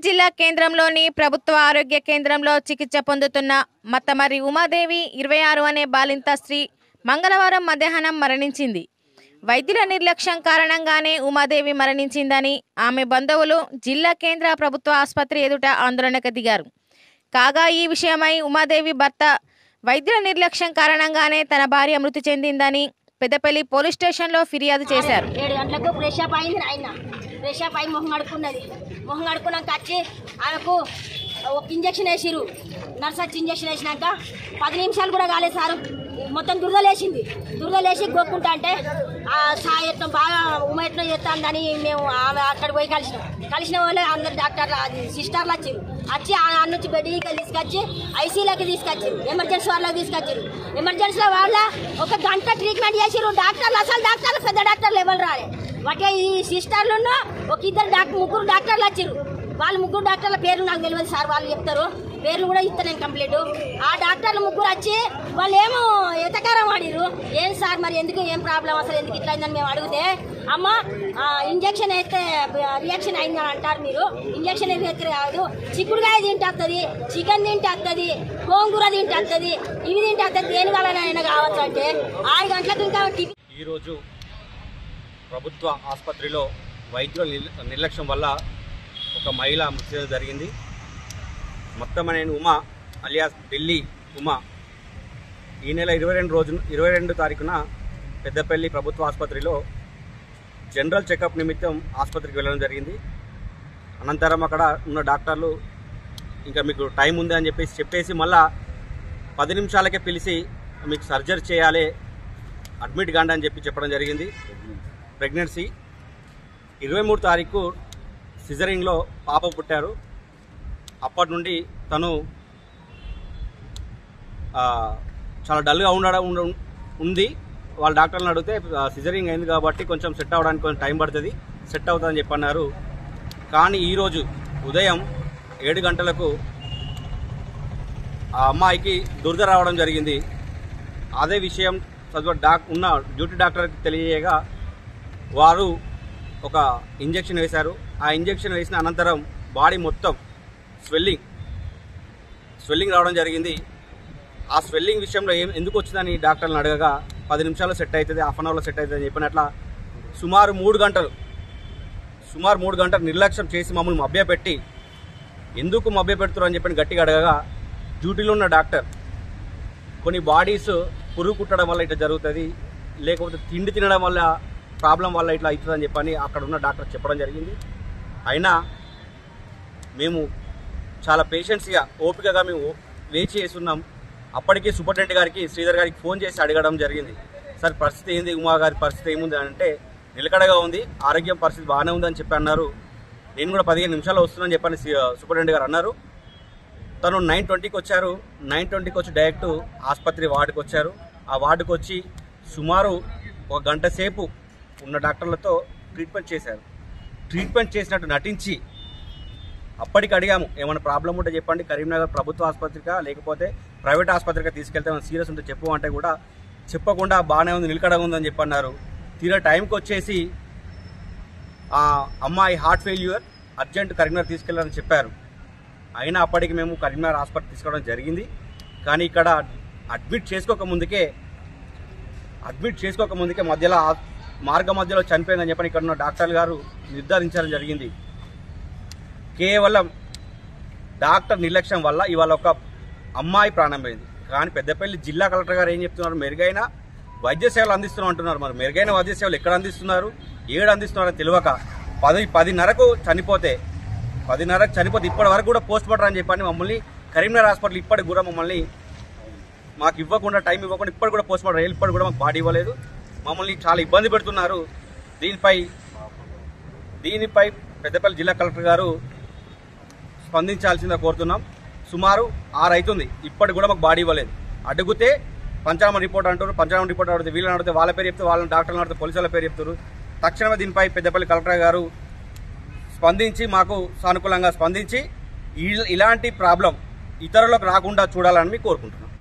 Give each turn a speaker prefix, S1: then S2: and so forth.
S1: జిల్లా కేంద్రంలోని ప్రభుత్వ ఆరోగ్య కేంద్రంలో చికిత్స పొందుతున్న మత్తమర్రి ఉమాదేవి 26 అనే బాలింత స్త్రీ మంగళవారం మధ్యాహ్నం మరణించింది. వైద్యుల నిర్లక్ష్యం కారణంగానే ఉమాదేవి మరణించిందని ఆమె బంధువులు జిల్లా కేంద్ర ప్రభుత్వ ఆసుపత్రి ఎదుట ఆందోళనకు దిగారు. కాగా ఈ విషయమై ఉమాదేవి భర్త వైద్యుల నిర్లక్ష్యం కారణంగానే తన భార్య మృతి చెందిందని పెద్దపల్లి పోలీస్ స్టేషన్లో ఫిర్యాదు చేశారు.
S2: 7 గంటలకు ఫ్రెష్ అప్ అయింది. ఫ్రెష్ అప్ అయి మొహం కడుక్కున్నది. మొహం కడుక్కున్నాక వచ్చి ఆమెకు ఒక ఇంజక్షన్ వేసిరు. నర్స్ వచ్చి ఇంజక్షన్ వేసినాక 10 నిమిషాలు కూడా కాలేదు సార్. మొత్తం దురదలేసింది. దురదలేసి గోక్కుంటా అంటే సాయత్నం బాగా ఉమయత్నం చేస్తుందని మేము అక్కడ పోయి కలిసిన వాళ్ళే అందరు డాక్టర్లు సిస్టర్లు వచ్చి ఆ నుంచి బెడ్కి తీసుకొచ్చి ఐసీలోకి తీసుకొచ్చారు. ఎమర్జెన్సీ వాళ్ళకి తీసుకొచ్చారు. ఎమర్జెన్సీలో వాళ్ళ 1 గంట ట్రీట్మెంట్ చేసిరు. డాక్టర్లు అసలు డాక్టర్లు పెద్ద డాక్టర్లు ఎవరు రాలే. వాటి ఈ సిస్టర్లు ఒక 3 డాక్టర్లు వచ్చారు. వాళ్ళు 3 డాక్టర్ల పేర్లు నాకు తెలియదు సార్. వాళ్ళు చెప్తారు పేర్లు కూడా ఇస్తాను నేను కంప్లీట్. ఆ డాక్టర్లు 3 వచ్చి వాళ్ళు ఏమో ఎతకారం ఆడిరు. ఏం సార్ మరి ఎందుకు ఏం ప్రాబ్లం అసలు ఎందుకు ఇట్లా అయిందని మేము అడిగితే అమ్మ ఇంజక్షన్ అయితే రియాక్షన్ అయిందని అంటారు. మీరు ఇంజక్షన్ అయితే కాదు, చిక్కుడుకాయ తింటే వస్తుంది, చికెన్ తింటే వస్తుంది, గోంగూర తింటే వస్తుంది, ఇవి తింటే వస్తుంది, దేని వల్ల అయినా కావచ్చు అంటే 6 గంటలకు ఇంకా
S3: ఈరోజు ప్రభుత్వ ఆసుపత్రిలో వైద్యుల నిర్లక్ష్యం వల్ల ఒక మహిళ మృతి జరిగింది. మొత్తం నేను ఉమా అలియాస్ ఢిల్లీ ఉమా ఈ నెల 22 తారీఖున పెద్దపల్లి ప్రభుత్వ ఆసుపత్రిలో జనరల్ చెకప్ నిమిత్తం ఆసుపత్రికి వెళ్ళడం జరిగింది. అనంతరం అక్కడ ఉన్న డాక్టర్లు ఇంకా మీకు టైం ఉంది అని చెప్పేసి మళ్ళా 10 నిమిషాలకే పిలిచి మీకు సర్జరీ చేయాలి, అడ్మిట్ కాండి అని చెప్పడం జరిగింది. ప్రెగ్నెన్సీ 23 తారీఖు సిజరింగ్లో పాప పుట్టారు. అప్పటి నుండి తను చాలా డల్గా ఉంది. వాళ్ళ డాక్టర్లను అడిగితే సిజరింగ్ అయింది కాబట్టి కొంచెం సెట్ అవ్వడానికి కొంచెం టైం పడుతుంది, సెట్ అవుతుందని చెప్పన్నారు. కానీ ఈరోజు ఉదయం 7 గంటలకు ఆ అమ్మాయికి దురద రావడం జరిగింది. అదే విషయం ఉన్న డ్యూటీ డాక్టర్కి తెలియగా వారు ఒక ఇంజెక్షన్ వేశారు. ఆ ఇంజెక్షన్ వేసిన అనంతరం బాడీ మొత్తం స్వెల్లింగ్ రావడం జరిగింది. ఆ స్వెల్లింగ్ విషయంలో ఎందుకు వచ్చిందని డాక్టర్లను అడగగా 10 నిమిషాల్లో సెట్ అవుతుంది, హాఫ్ అన్ అవర్లో సెట్ అవుతుంది అని చెప్పినట్ల సుమారు 3 గంటలు నిర్లక్ష్యం చేసి మమ్మల్ని మభ్యపెట్టి ఎందుకు మభ్యపెడుతున్నారు అని చెప్పి గట్టిగా అడగగా డ్యూటీలో ఉన్న డాక్టర్ కొన్ని బాడీస్ పురుగు కుట్టడం వల్ల ఇట్లా జరుగుతుంది, లేకపోతే తిండి తినడం వల్ల ప్రాబ్లం వల్ల ఇట్లా అవుతుందని చెప్పని అక్కడ ఉన్న డాక్టర్ చెప్పడం జరిగింది. అయినా మేము చాలా పేషెన్స్గా ఓపికగా మేము వేచి చేస్తున్నాం. అప్పటికే సూపరింటెండెంట్ గారికి శ్రీధర్ గారికి ఫోన్ చేసి అడగడం జరిగింది. సార్ పరిస్థితి ఏంది, ఉమా గారి పరిస్థితి ఏముంది అంటే నిలకడగా ఉంది, ఆరోగ్యం పరిస్థితి బాగానే ఉందని చెప్పి అన్నారు. నేను కూడా 15 నిమిషాలు వస్తున్నానని చెప్పని సూపరింటెండెంట్ గారు అన్నారు. తను 9:20కి వచ్చారు. 9:20కి వచ్చి డైరెక్ట్ ఆసుపత్రి వార్డుకి వచ్చారు. ఆ వార్డుకి వచ్చి సుమారు 1 గంట సేపు ఉన్న డాక్టర్లతో ట్రీట్మెంట్ చేశారు. ట్రీట్మెంట్ చేసినట్టు నటించి అప్పటికి అడిగాము ఏమైనా ప్రాబ్లం ఉంటే చెప్పండి, కరీంనగర్ ప్రభుత్వ ఆసుపత్రికా లేకపోతే ప్రైవేట్ ఆసుపత్రిగా తీసుకెళ్తే ఏమైనా సీరియస్ ఉంటే చెప్పు అంటే కూడా చెప్పకుండా బాగానే ఉంది, నిలకడగా ఉందని చెప్పన్నారు. తీరా టైంకి వచ్చేసి ఆ అమ్మాయి హార్ట్ ఫెయిల్యూర్, అర్జెంట్ కరీంనగర్ తీసుకెళ్లారని చెప్పారు. అయినా అప్పటికి మేము కరీంనగర్ హాస్పిటల్ తీసుకోవడం జరిగింది. కానీ ఇక్కడ అడ్మిట్ చేసుకోకముందుకే మార్గ మధ్యలో చనిపోయిందని చెప్పని ఇక్కడ ఉన్న డాక్టర్ గారు నిర్ధారించడం జరిగింది. కేవలం డాక్టర్ నిర్లక్ష్యం వల్ల ఇవాళ ఒక అమ్మాయి ప్రాణం పోయింది. కానీ పెద్దపల్లి జిల్లా కలెక్టర్ గారు ఏం చెప్తున్నారు, మెరుగైన వైద్య సేవలు అందిస్తున్నాం అంటున్నారు. మరి మెరుగైన వైద్య సేవలు ఎక్కడ అందిస్తున్నారు, ఏడు అందిస్తున్నారని తెలియక 10:30కు చనిపోతే ఇప్పటి వరకు కూడా పోస్ట్ మార్టం అని చెప్పని మమ్మల్ని కరీంనగర్ హాస్పిటల్ ఇప్పటికి కూడా మమ్మల్ని మాకు ఇవ్వకుండా, టైం ఇవ్వకుండా ఇప్పటికి కూడా పోస్ట్ మార్టం ఇప్పటికి కూడా మాకు బాడీ ఇవ్వలేదు. మమ్మల్ని చాలా ఇబ్బంది పెడుతున్నారు. దీనిపై పెద్దపల్లి జిల్లా కలెక్టర్ గారు స్పందించాల్సిందిగా కోరుతున్నాం. సుమారు 6 అవుతుంది, ఇప్పటికి కూడా మాకు బాడీ ఇవ్వలేదు. అడిగితే పంచనామా రిపోర్ట్ అంటారు. పంచనామా రిపోర్ట్ అడిగితే వీళ్ళని అడిగితే వాళ్ళ పేరు చెప్తారు, వాళ్ళని డాక్టర్లను అడిగితే పోలీసుల పేరు చెప్తారు. తక్షణమే దీనిపై పెద్దపల్లి కలెక్టర్ గారు స్పందించి మాకు సానుకూలంగా స్పందించి ఇలాంటి ప్రాబ్లం ఇతరులకు రాకుండా చూడాలని కోరుకుంటున్నాం.